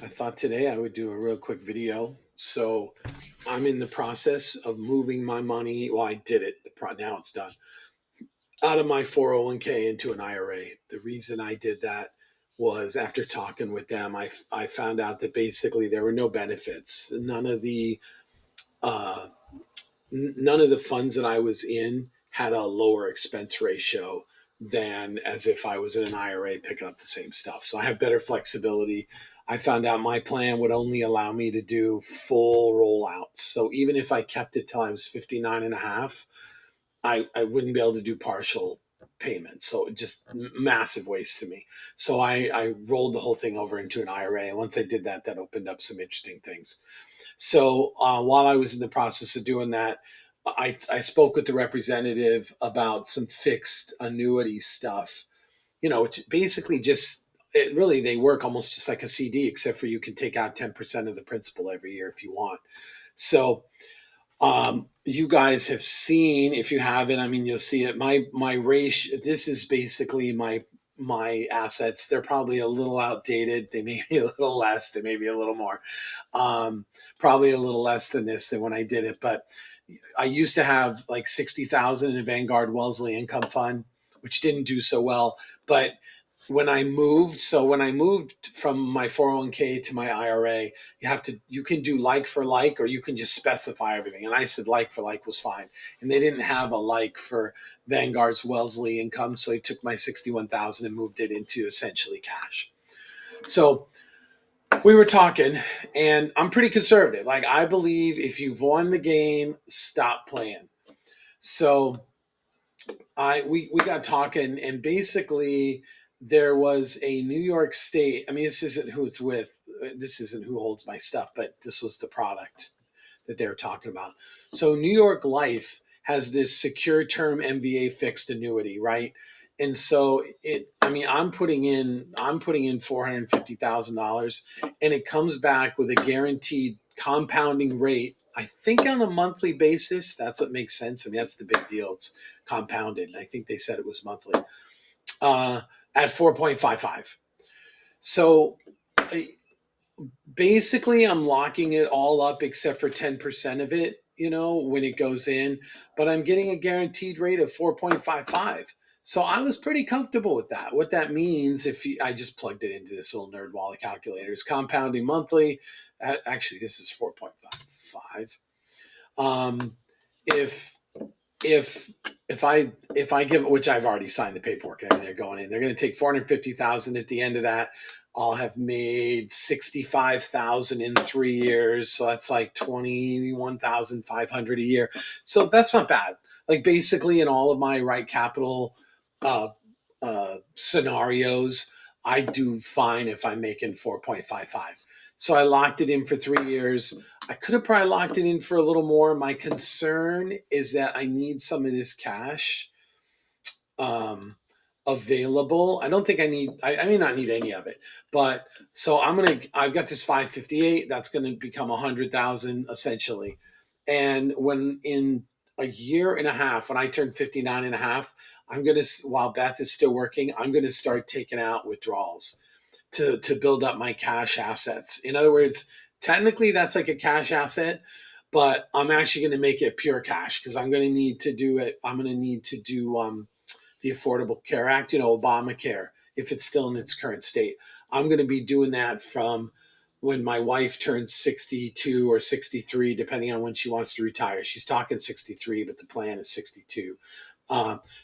I thought today I would do a real quick video. So I'm in the process of moving my money. Well, I did it. Now it's done. Out of my 401k into an IRA. The reason I did that was after talking with them, I found out that basically there were no benefits. Uh, None of the funds that I was in had a lower expense ratio than as if I was in an IRA picking up the same stuff. So I have better flexibility. I found out my plan would only allow me to do full rollouts. So even if I kept it till I was 59 and a half, I wouldn't be able to do partial payments. So just massive waste to me. So I rolled the whole thing over into an IRA. And once I did that, that opened up some interesting things. So while I was in the process of doing that, I spoke with the representative about some fixed annuity stuff, which basically just, it really, they work almost just like a CD, except for you can take out 10% of the principal every year if you want. So you guys have seen, if you haven't, I mean, you'll see it. My ratio, this is basically my assets. They're probably a little outdated. They may be a little less. They may be a little more. Um, Probably a little less than this than when I did it. But I used to have like 60,000 in a Vanguard Wellesley Income Fund, which didn't do so well. But when I moved from my 401k to my IRA, you can do like for like, or you can just specify everything. And I said like for like was fine. And they didn't have a like for Vanguard's Wellesley Income. So they took my 61,000 and moved it into essentially cash. So we were talking, and I'm pretty conservative. Like, I believe if you've won the game, stop playing. So we got talking, and basically there was a New York State. I mean, this isn't who it's with. This isn't who holds my stuff, but this was the product that they were talking about. So New York Life has this secure term MVA fixed annuity, right? And so I mean, I'm putting in $450,000, and it comes back with a guaranteed compounding rate. I think on a monthly basis, that's what makes sense. I mean, that's the big deal. It's compounded. And I think they said it was monthly, uh, at 4.55. So basically I'm locking it all up except for 10% of it, when it goes in, but I'm getting a guaranteed rate of 4.55. So I was pretty comfortable with that. What that means, I just plugged it into this little nerd wallet calculator, is compounding monthly. Actually, this is 4.55. Um, if if if I give, which I've already signed the paperwork and they're going in, they're going to take 450,000 at the end of that. I'll have made 65,000 in 3 years, so that's like 21,500 a year. So that's not bad. Like, basically, in all of my right capital uh, scenarios, I do fine if I'm making 4.55. So I locked it in for 3 years. I could have probably locked it in for a little more. My concern is that I need some of this cash um, available. I don't think I may not need any of it, but so I've got this 558. That's going to become 100,000 essentially. And when in a year and a half, when I turn 59 and a half, while Beth is still working, I'm going to start taking out withdrawals to build up my cash assets. In other words, technically that's like a cash asset, but I'm actually going to make it pure cash because I'm going to need to do it. I'm going to need to do the Affordable Care Act, Obamacare, if it's still in its current state. I'm going to be doing that from when my wife turns 62 or 63, depending on when she wants to retire. She's talking 63, but the plan is 62.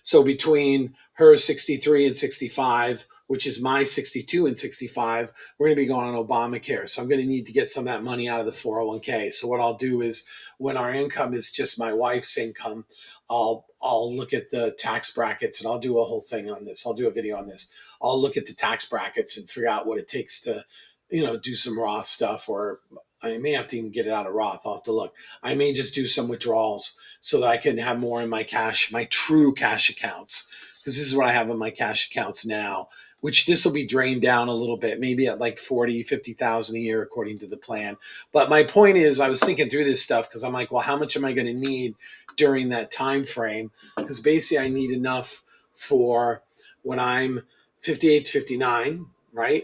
So between her 63 and 65, which is my 62 and 65, we're going to be going on Obamacare. So I'm going to need to get some of that money out of the 401k. So what I'll do is, when our income is just my wife's income, I'll look at the tax brackets, and I'll do a whole thing on this. I'll do a video on this. I'll look at the tax brackets and figure out what it takes to, do some Roth stuff, or I may have to even get it out of Roth. I'll have to look. I may just do some withdrawals so that I can have more in my cash, my true cash accounts, because this is what I have in my cash accounts now, which this will be drained down a little bit, maybe at like 40, 50,000 a year, according to the plan. But my point is, I was thinking through this stuff because I'm like, well, how much am I going to need during that time frame? Because basically I need enough for when I'm 58 to 59, right?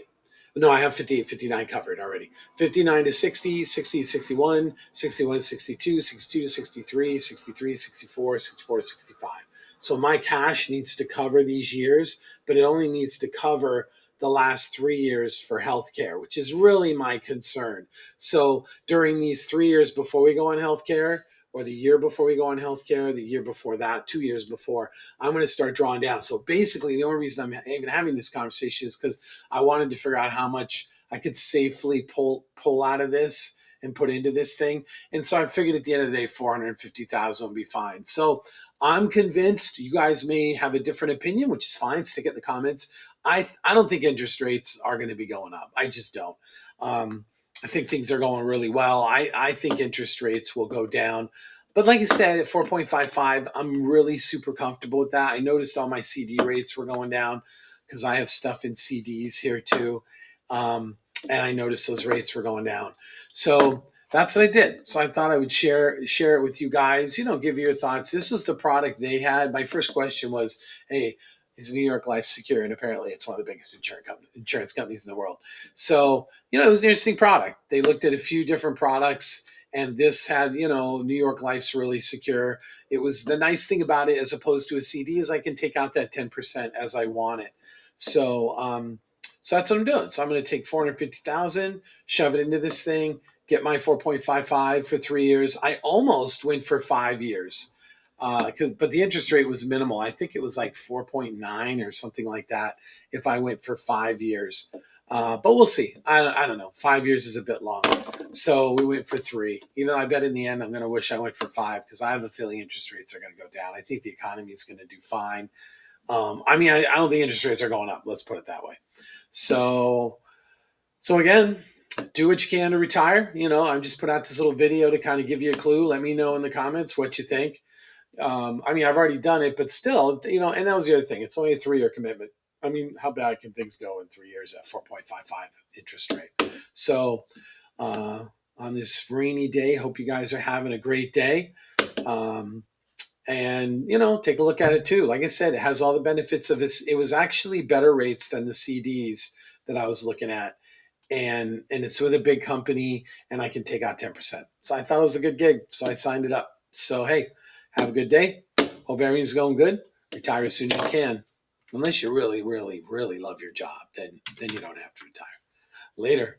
No, I have 58, 59 covered already. 59 to 60, 60 to 61, 61 to 62, 62 to 63, 63 64, 64 to 65. So my cash needs to cover these years, but it only needs to cover the last 3 years for healthcare, which is really my concern. So during these 3 years before we go on healthcare, or the year before we go on healthcare, the year before that, 2 years before, I'm going to start drawing down. So basically, the only reason I'm even having this conversation is because I wanted to figure out how much I could safely pull out of this and put into this thing. And so I figured at the end of the day, 450,000 will be fine. So I'm convinced. You guys may have a different opinion, which is fine. Stick it in the comments. I don't think interest rates are going to be going up. I just don't. Um, I think things are going really well. I think interest rates will go down. But like I said, at 4.55, I'm really super comfortable with that. I noticed all my CD rates were going down because I have stuff in CDs here too. Um, and I noticed those rates were going down. So that's what I did. So I thought I would share it with you guys, give you your thoughts. This was the product they had. My first question was, hey, is New York Life secure? And apparently it's one of the biggest insurance companies in the world. So, it was an interesting product. They looked at a few different products, and this had, New York Life's really secure. It was the nice thing about it, as opposed to a CD, is I can take out that 10% as I want it. So that's what I'm doing. So I'm going to take 450,000, shove it into this thing, get my 4.55 for 3 years. I almost went for 5 years, but the interest rate was minimal. I think it was like 4.9 or something like that if I went for 5 years. But we'll see. I don't know. 5 years is a bit long. So we went for three. Even though I bet in the end I'm going to wish I went for five, because I have a feeling interest rates are going to go down. I think the economy is going to do fine. I don't think interest rates are going up. Let's put it that way. So, so again, do what you can to retire. I'm just put out this little video to kind of give you a clue. Let me know in the comments what you think. I've already done it, but still, and that was the other thing. It's only a 3-year commitment. How bad can things go in 3 years at 4.55 interest rate? So, on this rainy day, hope you guys are having a great day. And take a look at it too. Like I said, it has all the benefits of this. It was actually better rates than the CDs that I was looking at, and it's with a big company, and I can take out 10%. So I thought it was a good gig, so I signed it up. So hey, have a good day. Hope everything's going good. Retire as soon as you can, unless you really, really, really love your job. Then you don't have to retire. Later.